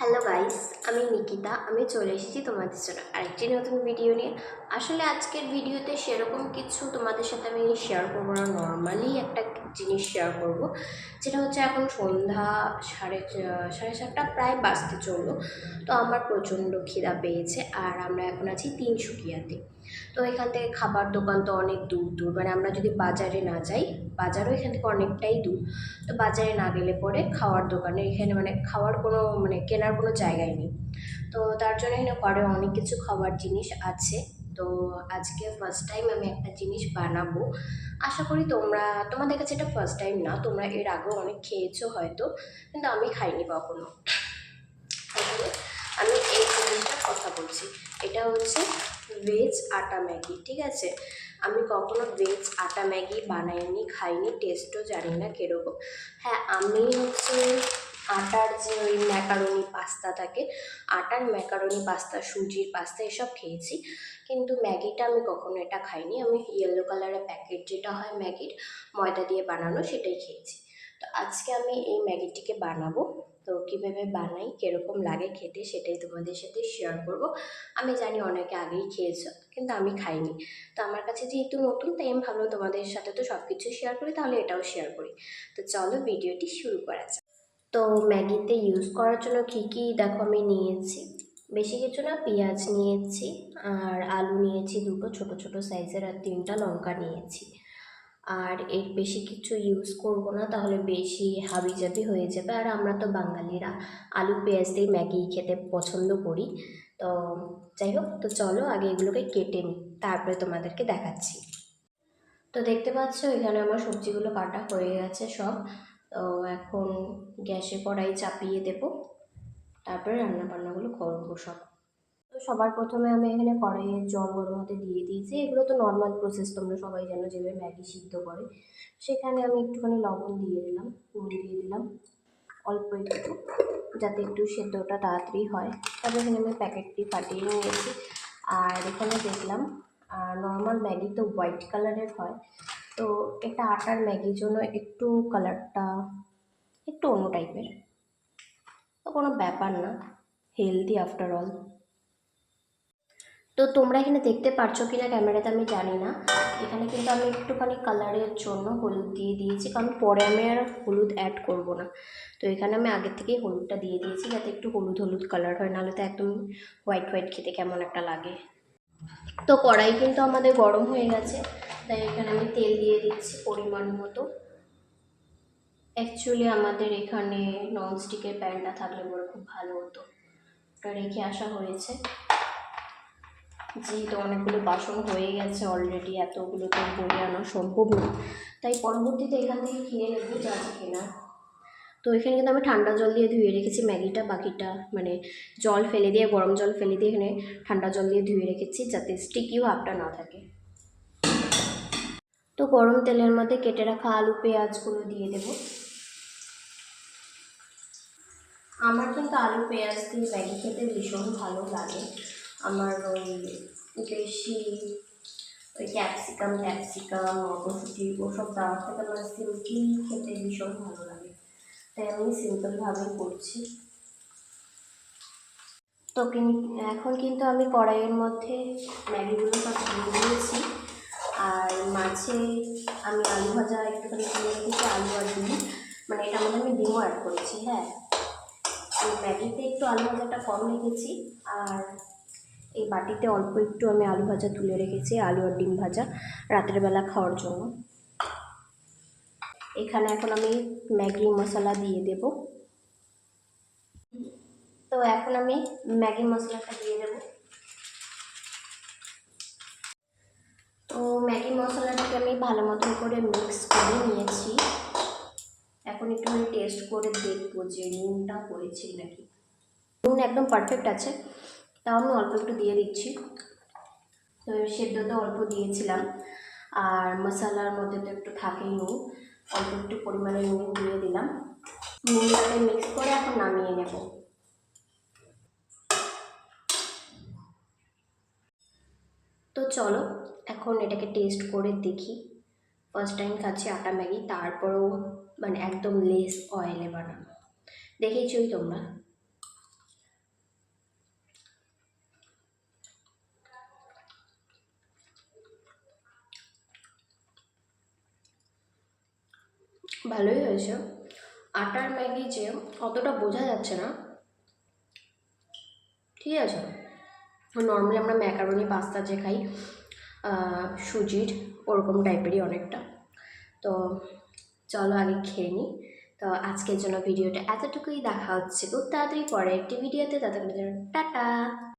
Hello guys, আমি নিকিতা। আমি চলে এসেছি তোমাদের জন্য আরেকটি নতুন ভিডিও নিয়ে। আসলে আজকের ভিডিওতে সেরকম কিছু তোমাদের সাথে আমি শেয়ার করবো না, নর্মালি একটা জিনিস শেয়ার করব, যেটা হচ্ছে এখন সন্ধ্যা সাড়ে সাতটা প্রায় বাজতে চললো। তো আমার প্রচণ্ড খিদা পেয়েছে আর আমরা এখন আছি তিনসুকিয়াতে। তো এখান থেকে খাবার দোকান তো অনেক দূর দূর, মানে আমরা যদি বাজারে না যাই, বাজারও এখান থেকে অনেকটাই দূর। তো বাজারে না গেলে পরে খাওয়ার দোকানে এখানে মানে খাওয়ার কোনো মানে কেনার কোনো জায়গায় নেই। তো তার জন্য এখানে ঘরে অনেক কিছু খাবার জিনিস আছে। তো আজকে ফার্স্ট টাইম আমি একটা জিনিস বানাবো। আশা করি তোমাদের কাছে এটা ফার্স্ট টাইম না, তোমরা এর আগেও অনেক খেয়েছো হয়তো, কিন্তু আমি খাইনি কখনো। আসলে আমি এই জিনিসটার কথা বলছি, এটা হচ্ছে ভেজ আটা ম্যাগি। ঠিক আছে, আমি কখনো ভেজ আটা ম্যাগি বানাইনি, খাইনি, টেস্টও জানি না কীরকম। হ্যাঁ, আমি হচ্ছে আটার যে ওই ম্যাকারনি পাস্তা থাকে, আটার ম্যাকারনি পাস্তা, সুজির পাস্তা এসব খেয়েছি, কিন্তু ম্যাগিটা আমি কখনো এটা খাইনি। আমি ইয়েলো কালারের প্যাকেট যেটা হয় ম্যাগির, ময়দা দিয়ে বানানো, সেটাই খেয়েছি। তো আজকে আমি এই ম্যাগিটিকে বানাবো। তো কীভাবে বানাই, কীরকম লাগে খেতে, সেটাই তোমাদের সাথে শেয়ার করব। আমি জানি অনেকে আগেই খেয়েছো, কিন্তু আমি খাইনি। তো আমার কাছে যেহেতু নতুন, তাই আমি ভাবলাম তোমাদের সাথে তো সব কিছু শেয়ার করি, তাহলে এটাও শেয়ার করি। তো চলো ভিডিওটি শুরু করা যাক। তো ম্যাগিতে ইউজ করার জন্য কী কী দেখো আমি নিয়েছি, বেশি কিছু না, পেঁয়াজ নিয়েছি, আর আলু নিয়েছি দুটো ছোট ছোট সাইজের, আর 3টা লঙ্কা নিয়েছি। আর এর বেশি কিছু ইউজ করব না, তাহলে বেশি হাবিজাবি হয়ে যাবে। আর আমরা তো বাঙালিরা আলু পেঁয়াজ দিয়ে ম্যাগি খেতে পছন্দ করি। তো যাই হোক, তো চলো আগে এগুলোকে কেটে নিই, তারপরে তোমাদেরকে দেখাচ্ছি। তো দেখতে পাচ্ছ এখানে আমার সবজিগুলো কাটা হয়ে গেছে সব। তো এখন গ্যাসে কড়াই চাপিয়ে দেব, তারপরে রান্না বান্নাগুলো করবো সব। তো সবার প্রথমে আমি এখানে কড়াইয়ে জল গরম হতে দিয়ে দিয়েছি। এগুলো তো নর্মাল প্রসেস, তোমরা সবাই জানো যেভাবে ম্যাগি সিদ্ধ করে। সেখানে আমি একটুখানি লবণ দিয়ে দিলাম, নুন দিয়ে দিলাম অল্প একটু, যাতে একটু সেদ্ধটা তাড়াতাড়ি হয়। তারপরে এখানে আমি প্যাকেটটি ফাটিয়ে নিয়েছি। আর এখানে দেখলাম নর্মাল ম্যাগি তো হোয়াইট কালারের হয়, তো এটা আটার ম্যাগির জন্য একটু কালারটা একটু অন্য টাইপের। তো কোনো ব্যাপার না, হেলদি আফটার অল। তো তোমরা এখানে দেখতে পারছো কিনা ক্যামেরাতে আমি জানি না, এখানে কিন্তু আমি একটুখানি কালারের জন্য হলুদ দিয়ে দিয়েছি, কারণ পরে আমি আর হলুদ অ্যাড করব না। তো এখানে আমি আগে থেকেই হলুদটা দিয়ে দিয়েছি, যাতে একটু হলুদ হলুদ কালার হয়, নাহলে তো একদম হোয়াইট হোয়াইট খেতে কেমন একটা লাগে। তো কড়াই কিন্তু আমাদের গরম হয়ে গেছে, তাই এখানে আমি তেল দিয়ে দিচ্ছি পরিমাণ মতো। অ্যাকচুয়ালি আমাদের এখানে ননস্টিকের প্যানটা থাকলে পরে খুব ভালো হতো, ওটা রেখে আসা হয়েছে। যেহেতু অনেকগুলো বাসন হয়ে গেছে অলরেডি, এতগুলো তো বয়ে আনা সম্ভব না, তাই পরবর্তীতে এখান থেকে কিনে নেবো যা যা কেনার। তো এখানে কিন্তু আমি ঠান্ডা জল দিয়ে ধুয়ে রেখেছি ম্যাগিটা, বাকিটা মানে জল ফেলে দিয়ে, গরম জল ফেলে দিয়ে এখানে ঠান্ডা জল দিয়ে ধুয়ে রেখেছি, যাতে স্টিকি ভাবটা না থাকে। তো গরম তেলের মধ্যে কেটে রাখা আলু পেঁয়াজগুলো দিয়ে দেব। আমার কিন্তু আলু পেঁয়াজ দিয়ে ম্যাগি খেতে ভীষণ ভালো লাগে। আমার ওই বেশি ওই ক্যাপসিকাম মটরশুঁটি ওসব দেওয়ার থেকে আমার সিম্পলি খেতে ভীষণ ভালো লাগে, তাই আমি সিম্পলভাবেই করছি। তো এখন কিন্তু আমি কড়াইয়ের মধ্যে ম্যাগিগুলো সব দিয়ে দিয়েছি। আর মাঝে আমি আলু ভাজা একটুখানি কিনে রেখেছি, আলু আর ডিম, মানে এটার মধ্যে আমি ডিমও অ্যাড করেছি। হ্যাঁ, এই ম্যাগিতে একটু আলু ভাজাটা কম রেখেছি, আর এই বাটিতে অল্প একটু আমি আলু ভাজা তুলে রেখেছি, আলু আর ডিম ভাজা রাতের বেলা খাওয়ার জন্য। এখানে এখন আমি ম্যাগি মশলা দিয়ে দেব। তো এখন আমি ম্যাগি মশলাটা দিয়ে দেব। তো ম্যাগি মশলাটাকে আমি ভালো মতন করে মিক্স করে নিয়েছি। এখন একটু আমি টেস্ট করে দেখবো যে নুনটা হয়েছে নাকি। নুন একদম পারফেক্ট আছে, তাও আমি অল্প একটু দিয়ে দিচ্ছি। তো সেদ্ধতে অল্প দিয়েছিলাম, আর মশলার মধ্যে তো একটু থাকেই নুন, অল্প একটু পরিমাণে নুন দিয়ে দিলাম। নুনটাকে মিক্স করে এখন নামিয়ে নেব। তো চলো এখন এটাকে টেস্ট করে দেখি। ফার্স্ট টাইম খাচ্ছি আটা ম্যাগি, তারপরেও মানে একদম লেস অয়েলে বানানো, দেখেইছই তোমরা। ভালোই হয়েছে। আটার ম্যাগি যে অতটা বোঝা যাচ্ছে না, ঠিক আছে। নর্মালি আমরা ম্যাকারনি পাস্তা যে খাই সুজির, ওরকম টাইপেরই অনেকটা। তো চলো আগে খেয়ে নিই। তো আজকের জন্য ভিডিওটা এতটুকুই, দেখা হচ্ছে খুব তাড়াতাড়ি পরে একটি ভিডিওতে। ততক্ষণের জন্য টাটা।